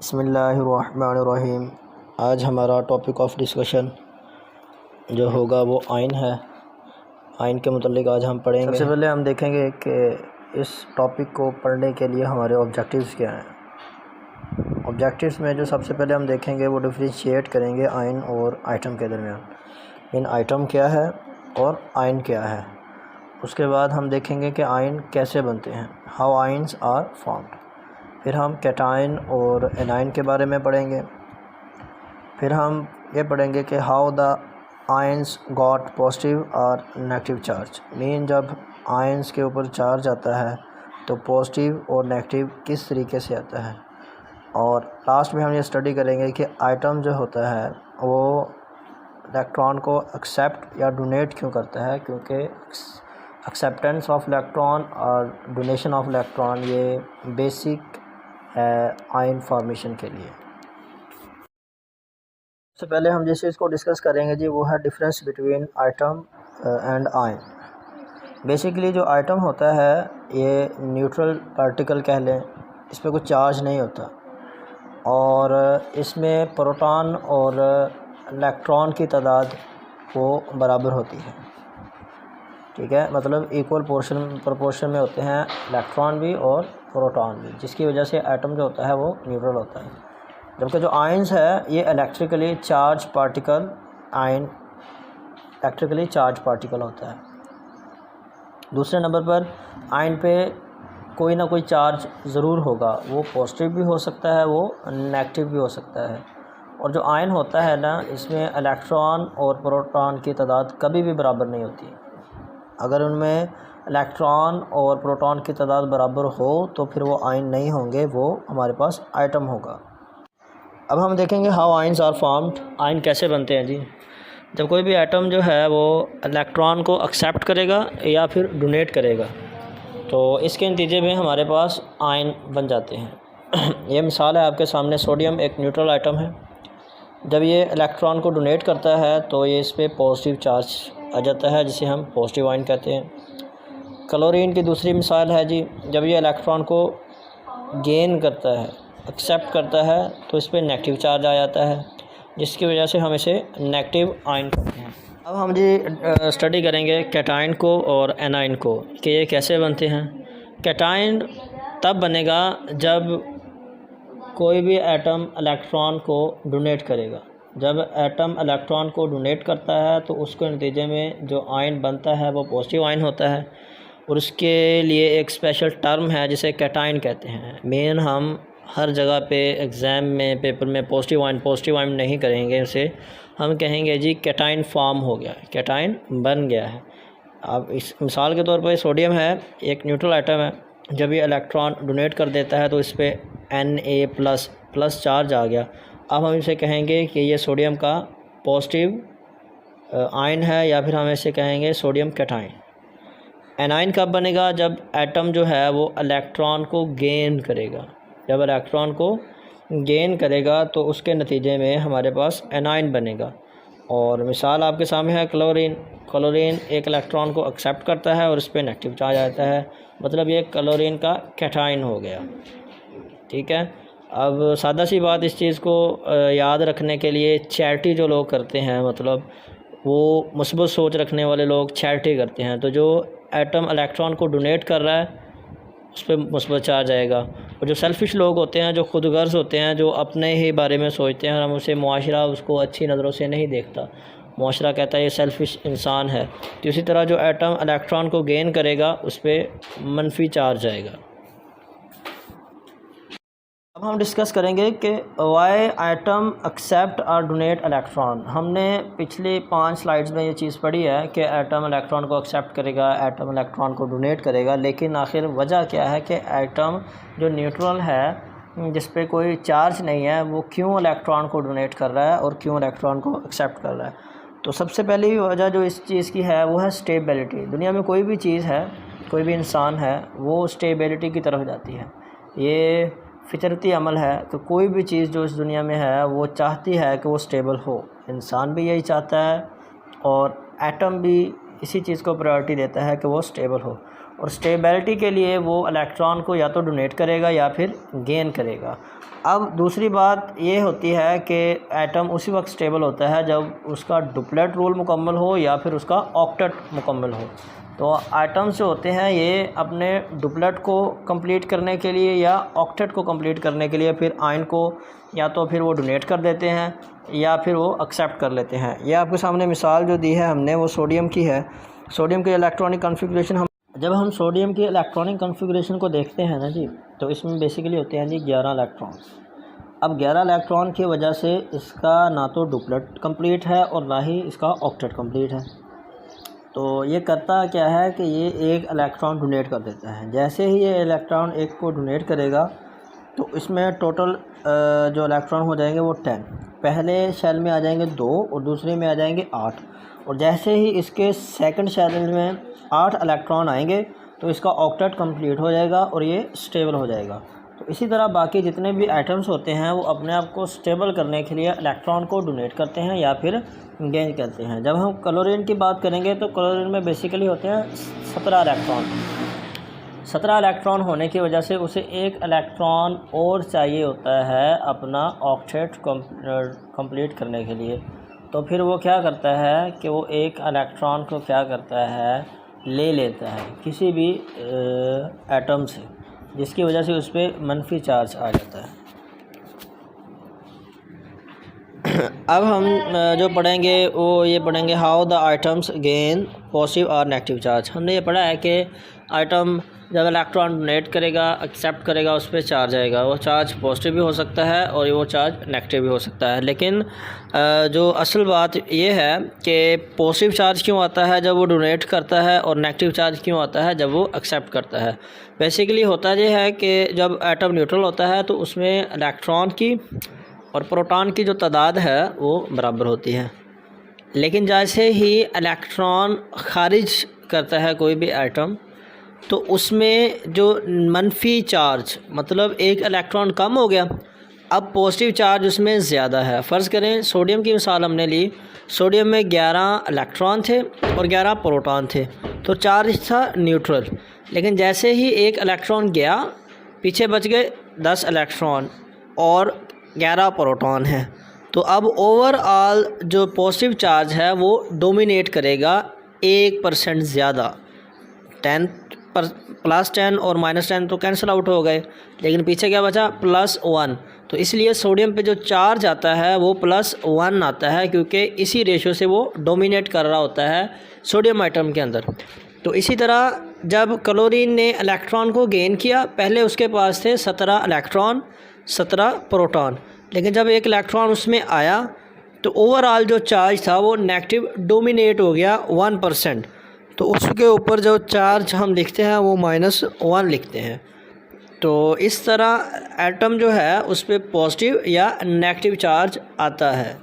बिस्मिल्लाहिर्रहमानिर्रहीम। आज हमारा टॉपिक ऑफ डिस्कशन जो होगा वो आइन है। आइन के मुतालिक आज हम पढ़ेंगे। सबसे पहले हम देखेंगे कि इस टॉपिक को पढ़ने के लिए हमारे ऑब्जेक्टिव्स क्या हैं। ऑब्जेक्टिव्स में जो सबसे पहले हम देखेंगे वो डिफरेंशिएट करेंगे आइन और आइटम के दरमियान। इन आइटम क्या है और आइन क्या है। उसके बाद हम देखेंगे कि आइन कैसे बनते हैं, हाउ आइन्स आर फॉर्म्ड। फिर हम कैटाइन और एनाइन के बारे में पढ़ेंगे। फिर हम ये पढ़ेंगे कि how the ions got positive और नेगेटिव चार्ज। मीन जब आयंस के ऊपर चार्ज आता है तो पॉजिटिव और नेगेटिव किस तरीके से आता है। और लास्ट में हम ये स्टडी करेंगे कि आइटम जो होता है वो इलेक्ट्रॉन को एक्सेप्ट या डोनेट क्यों करता है, क्योंकि एक्सेप्टेंस ऑफ इलेक्ट्रॉन और डोनेशन ऑफ इलेक्ट्रॉन ये बेसिक है आयन फॉर्मेशन के लिए। सबसे पहले हम जिस चीज़ को डिस्कस करेंगे जी वो है difference between item and ion. Basically जो आइटम होता है ये न्यूट्रल पार्टिकल कह लें, इस पर कोई चार्ज नहीं होता और इसमें प्रोटॉन और इलेक्ट्रॉन की तादाद वो बराबर होती है। ठीक है, मतलब इक्वल प्रोपोर्शन में होते हैं इलेक्ट्रॉन भी और प्रोटॉन भी, जिसकी वजह से एटम जो होता है वो न्यूट्रल होता है। जबकि जो आयंस है ये electrically charge particle, ion electrically charge particle होता है। दूसरे नंबर पर आयन पे कोई ना कोई चार्ज ज़रूर होगा, वो पॉजिटिव भी हो सकता है, वो नेगेटिव भी हो सकता है। और जो आयन होता है ना, इसमें इलेक्ट्रॉन और प्रोटॉन की तादाद कभी भी बराबर नहीं होती। अगर उनमें इलेक्ट्रॉन और प्रोटॉन की तादाद बराबर हो तो फिर वो आयन नहीं होंगे, वो हमारे पास आइटम होगा। अब हम देखेंगे how ions are formed. Ion कैसे बनते हैं जी। जब कोई भी एटम जो है वो इलेक्ट्रॉन को एक्सेप्ट करेगा या फिर डोनेट करेगा तो इसके नतीजे में हमारे पास आयन बन जाते हैं। ये मिसाल है आपके सामने, सोडियम एक न्यूट्रल आइटम है। जब ये इलेक्ट्रॉन को डोनेट करता है तो ये इस पर पॉजिटिव चार्ज आ जाता है, जिसे हम पॉजिटिव आयन कहते हैं। क्लोरीन की दूसरी मिसाल है जी, जब ये इलेक्ट्रॉन को गेन करता है, एक्सेप्ट करता है तो इस पर नेगेटिव चार्ज आ जाता है, जिसकी वजह से हम इसे नेगेटिव आयन कहते हैं। अब हम जी स्टडी करेंगे कैटाइन को और एनाइन को कि ये कैसे बनते हैं। कैटाइन तब बनेगा जब कोई भी एटम इलेक्ट्रॉन को डोनेट करेगा। जब एटम इलेक्ट्रॉन को डोनेट करता है तो उसके नतीजे में जो आयन बनता है वो पॉजिटिव आयन होता है और उसके लिए एक स्पेशल टर्म है जिसे कैटाइन कहते हैं। मेन हम हर जगह पे एग्ज़ाम में, पेपर में पॉजिटिव आयन नहीं करेंगे, उसे हम कहेंगे जी कैटाइन फॉर्म हो गया, कैटाइन बन गया है। अब इस मिसाल के तौर पर सोडियम है, एक न्यूट्रल आइटम है। जब ये इलेक्ट्रॉन डोनेट कर देता है तो इस पर Na++ चार्ज आ गया। अब हम इसे कहेंगे कि ये सोडियम का पॉजिटिव आयन है, या फिर हम इसे कहेंगे सोडियम कैटाइन। एनाइन कब बनेगा? जब एटम जो है वो इलेक्ट्रॉन को गेन करेगा। जब इलेक्ट्रॉन को गेन करेगा तो उसके नतीजे में हमारे पास एनाइन बनेगा। और मिसाल आपके सामने है क्लोरीन। क्लोरीन एक इलेक्ट्रॉन को एक्सेप्ट करता है और इस पर नेगेटिव चार्ज आता है, मतलब ये क्लोरीन का कैटाइन हो गया। ठीक है, अब सादा सी बात, इस चीज़ को याद रखने के लिए चैरिटी जो लोग करते हैं, मतलब वो मुस्बत सोच रखने वाले लोग चैरिटी करते हैं, तो जो एटम इलेक्ट्रॉन को डोनेट कर रहा है उस पर मुस्बत चार्ज आएगा। और जो सेल्फिश लोग होते हैं, जो खुदगर्ज होते हैं, जो अपने ही बारे में सोचते हैं, हम उसे मुआशरा उसको अच्छी नज़रों से नहीं देखता, मुआशरा कहता है ये सेल्फिश इंसान है, तो इसी तरह जो एटम इलेक्ट्रॉन को गेन करेगा उस पर मनफी चार्ज आएगा। अब हम डिस्कस करेंगे कि वाई आइटम एक्सेप्ट और डोनेट इलेक्ट्रॉन। हमने पिछले 5 स्लाइड्स में ये चीज़ पढ़ी है कि एटम इलेक्ट्रॉन को एक्सेप्ट करेगा, एटम इलेक्ट्रॉन को डोनेट करेगा, लेकिन आखिर वजह क्या है कि एटम जो न्यूट्रल है, जिस पे कोई चार्ज नहीं है, वो क्यों इलेक्ट्रॉन को डोनेट कर रहा है और क्यों इलेक्ट्रॉन को एक्सेप्ट कर रहा है। तो सबसे पहली वजह जो इस चीज़ की है वो है स्टेबिलिटी। दुनिया में कोई भी चीज़ है, कोई भी इंसान है, वो स्टेबिलिटी की तरफ जाती है। ये फितरती अमल है कि कोई भी चीज़ जो इस दुनिया में है वो चाहती है कि वो स्टेबल हो। इंसान भी यही चाहता है और एटम भी इसी चीज़ को प्रायोरिटी देता है कि वो स्टेबल हो। और स्टेबिलिटी के लिए वो इलेक्ट्रॉन को या तो डोनेट करेगा या फिर गेन करेगा। अब दूसरी बात ये होती है कि एटम उसी वक्त स्टेबल होता है जब उसका डुप्लेट रूल मुकम्मल हो या फिर उसका ऑक्टेट मुकम्मल हो। तो एटम्स जो होते हैं ये अपने डुप्लेट को कंप्लीट करने के लिए या ऑक्टेट को कंप्लीट करने के लिए फिर आयन को या तो फिर वो डोनेट कर देते हैं या फिर वो एक्सेप्ट कर लेते हैं। यह आपके सामने मिसाल जो दी है हमने वो सोडियम की है। सोडियम की इलेक्ट्रॉनिक कॉन्फ़िगरेशन जब हम सोडियम की इलेक्ट्रॉनिक कॉन्फ़िगरेशन को देखते हैं ना जी, तो इसमें बेसिकली होते हैं जी 11 इलेक्ट्रॉन। अब 11 इलेक्ट्रॉन की वजह से इसका ना तो डुप्लेट कंप्लीट है और ना ही इसका ऑक्टेट कंप्लीट है। तो ये करता क्या है कि ये एक इलेक्ट्रॉन डोनेट कर देता है। जैसे ही ये इलेक्ट्रॉन एक को डोनेट करेगा तो इसमें टोटल जो इलेक्ट्रॉन हो जाएंगे वो 10। पहले शेल में आ जाएंगे 2 और दूसरे में आ जाएंगे 8। और जैसे ही इसके सेकंड शेल में 8 इलेक्ट्रॉन आएंगे तो इसका ऑक्टेट कंप्लीट हो जाएगा और ये स्टेबल हो जाएगा। तो इसी तरह बाकी जितने भी आइटम्स होते हैं वो अपने आप को स्टेबल करने के लिए इलेक्ट्रॉन को डोनेट करते हैं या फिर गेन करते हैं। जब हम क्लोरीन की बात करेंगे तो क्लोरीन में बेसिकली होते हैं 17 इलेक्ट्रॉन। 17 इलेक्ट्रॉन होने की वजह से उसे एक इलेक्ट्रॉन और चाहिए होता है अपना ऑक्टेट कंप्लीट करने के लिए। तो फिर वो क्या करता है कि वो एक इलेक्ट्रॉन को क्या करता है, ले लेता है किसी भी एटम से, जिसकी वजह से उस पर मनफी चार्ज आ जाता है। अब हम जो पढ़ेंगे वो ये पढ़ेंगे how the items gain positive और नेगेटिव चार्ज। हमने ये पढ़ा है कि आइटम जब इलेक्ट्रॉन डोनेट करेगा, एक्सेप्ट करेगा, उस पर चार्ज आएगा। वो चार्ज पॉजिटिव भी हो सकता है और वो चार्ज नेगेटिव भी हो सकता है। लेकिन जो असल बात ये है कि पॉजिटिव चार्ज क्यों आता है जब वो डोनेट करता है और नेगेटिव चार्ज क्यों आता है जब वो एक्सेप्ट करता है। बेसिकली होता ये है कि जब एटम न्यूट्रल होता है तो उसमें इलेक्ट्रॉन की और प्रोटॉन की जो तादाद है वो बराबर होती है। लेकिन जैसे ही इलेक्ट्रॉन खारिज करता है कोई भी एटम तो उसमें जो मनफी चार्ज, मतलब एक इलेक्ट्रॉन कम हो गया, अब पॉजिटिव चार्ज उसमें ज़्यादा है। फ़र्ज़ करें सोडियम की मिसाल हमने ली, सोडियम में 11 इलेक्ट्रॉन थे और 11 प्रोटॉन थे, तो चार्ज था न्यूट्रल। लेकिन जैसे ही एक इलेक्ट्रॉन गया, पीछे बच गए 10 इलेक्ट्रॉन और 11 प्रोटॉन है, तो अब ओवरऑल जो पॉजिटिव चार्ज है वो डोमिनेट करेगा 1% ज़्यादा। 10 पर +10 और -10 तो कैंसिल आउट हो गए, लेकिन पीछे क्या बचा, +1। तो इसलिए सोडियम पे जो चार्ज आता है वो +1 आता है, क्योंकि इसी रेशो से वो डोमिनेट कर रहा होता है सोडियम आइटम के अंदर। तो इसी तरह जब क्लोरीन ने इलेक्ट्रॉन को गेन किया, पहले उसके पास थे 17 इलेक्ट्रॉन 17 प्रोटॉन, लेकिन जब एक इलेक्ट्रॉन उसमें आया तो ओवरऑल जो चार्ज था वो नेगेटिव डोमिनेट हो गया 1%। तो उसके ऊपर जो चार्ज हम लिखते हैं वो -1 लिखते हैं। तो इस तरह एटम जो है उस पर पॉजिटिव या नेगेटिव चार्ज आता है।